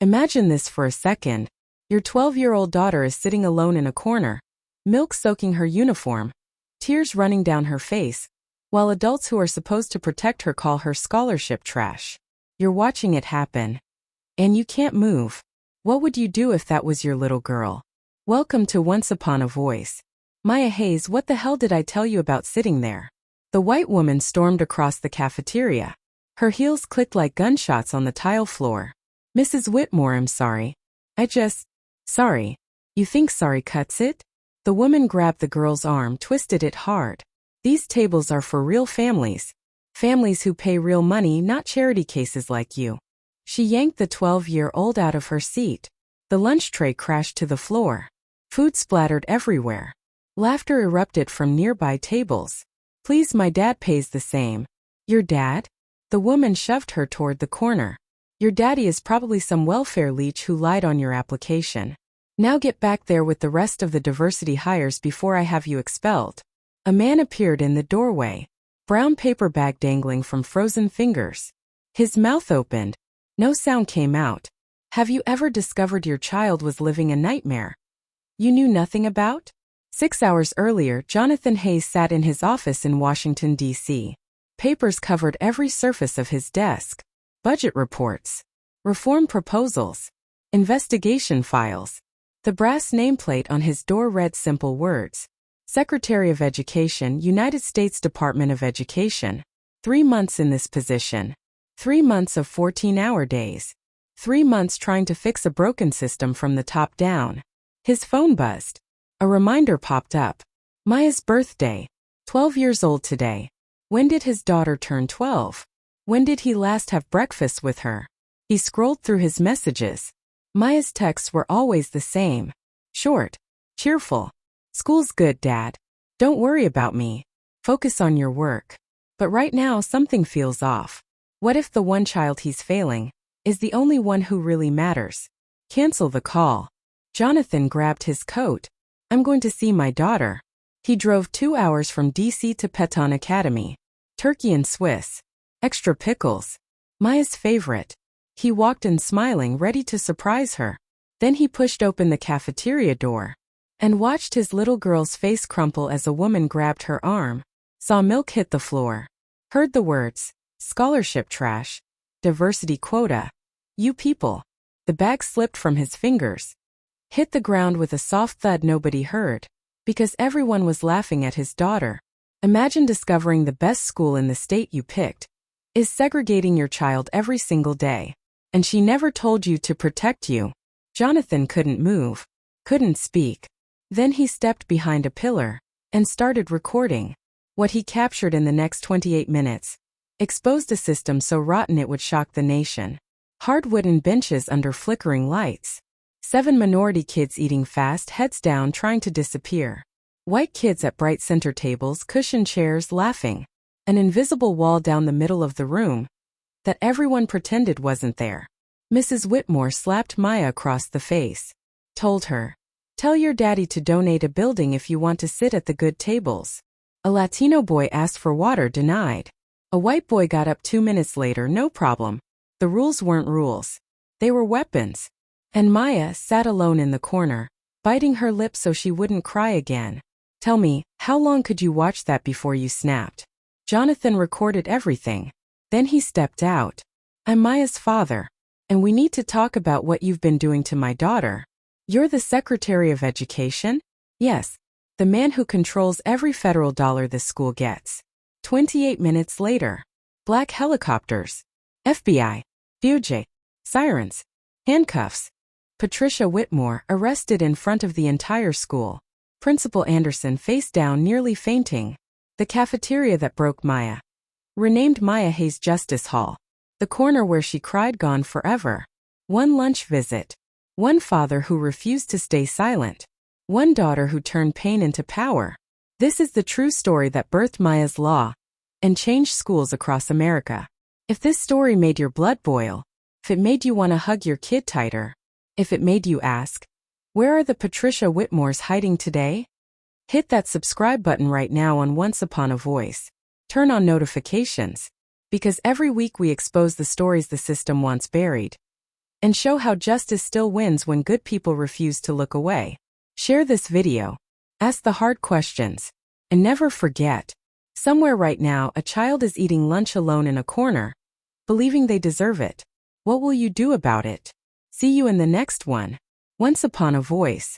Imagine this for a second. Your 12-year-old daughter is sitting alone in a corner, milk soaking her uniform, tears running down her face, while adults who are supposed to protect her call her scholarship trash. You're watching it happen. And you can't move. What would you do if that was your little girl? Welcome to Once Upon a Voice. Maya Hayes, what the hell did I tell you about sitting there? The white woman stormed across the cafeteria. Her heels clicked like gunshots on the tile floor. Mrs. Whitmore, I'm sorry. Sorry. You think sorry cuts it? The woman grabbed the girl's arm, twisted it hard. These tables are for real families. Families who pay real money, not charity cases like you. She yanked the 12-year-old out of her seat. The lunch tray crashed to the floor. Food splattered everywhere. Laughter erupted from nearby tables. Please, my dad pays the same. Your dad? The woman shoved her toward the corner. Your daddy is probably some welfare leech who lied on your application. Now get back there with the rest of the diversity hires before I have you expelled. A man appeared in the doorway, brown paper bag dangling from frozen fingers. His mouth opened. No sound came out. Have you ever discovered your child was living a nightmare you knew nothing about? 6 hours earlier, Jonathan Hayes sat in his office in Washington, D.C. Papers covered every surface of his desk. Budget reports, reform proposals, investigation files. The brass nameplate on his door read simple words. Secretary of Education, United States Department of Education. 3 months in this position. 3 months of 14-hour days. 3 months trying to fix a broken system from the top down. His phone buzzed. A reminder popped up. Maya's birthday. 12 years old today. When did his daughter turn 12? When did he last have breakfast with her? He scrolled through his messages. Maya's texts were always the same. Short. Cheerful. School's good, Dad. Don't worry about me. Focus on your work. But right now something feels off. What if the one child he's failing is the only one who really matters? Cancel the call. Jonathan grabbed his coat. I'm going to see my daughter. He drove 2 hours from D.C. to Peton Academy. Turkey and Swiss. Extra pickles. Maya's favorite. He walked in smiling, ready to surprise her. Then he pushed open the cafeteria door and watched his little girl's face crumple as a woman grabbed her arm. Saw milk hit the floor. Heard the words, scholarship trash, diversity quota. You people. The bag slipped from his fingers. Hit the ground with a soft thud nobody heard, because everyone was laughing at his daughter. Imagine discovering the best school in the state you picked is segregating your child every single day. And she never told you to protect you. Jonathan couldn't move, couldn't speak. Then he stepped behind a pillar and started recording. What he captured in the next 28 minutes exposed a system so rotten it would shock the nation. Hard wooden benches under flickering lights. 7 minority kids eating fast, heads down, trying to disappear. White kids at bright center tables, cushioned chairs, laughing. An invisible wall down the middle of the room that everyone pretended wasn't there. Mrs. Whitmore slapped Maya across the face. Told her, tell your daddy to donate a building if you want to sit at the good tables. A Latino boy asked for water, denied. A white boy got up 2 minutes later, no problem. The rules weren't rules. They were weapons. And Maya sat alone in the corner, biting her lip so she wouldn't cry again. Tell me, how long could you watch that before you snapped? Jonathan recorded everything. Then he stepped out. I'm Maya's father, and we need to talk about what you've been doing to my daughter. You're the Secretary of Education? Yes, the man who controls every federal dollar this school gets. 28 minutes later. Black helicopters. FBI. DOJ. Sirens. Handcuffs. Patricia Whitmore arrested in front of the entire school. Principal Anderson face down, nearly fainting. The cafeteria that broke Maya. Renamed Maya Hayes Justice Hall. The corner where she cried gone forever. One lunch visit. One father who refused to stay silent. One daughter who turned pain into power. This is the true story that birthed Maya's law and changed schools across America. If this story made your blood boil, if it made you want to hug your kid tighter, if it made you ask, where are the Patricia Whitmores hiding today? Hit that subscribe button right now on Once Upon a Voice. Turn on notifications, because every week we expose the stories the system wants buried. and show how justice still wins when good people refuse to look away. Share this video, ask the hard questions, and never forget, somewhere right now a child is eating lunch alone in a corner, believing they deserve it. What will you do about it? See you in the next one. Once upon a voice.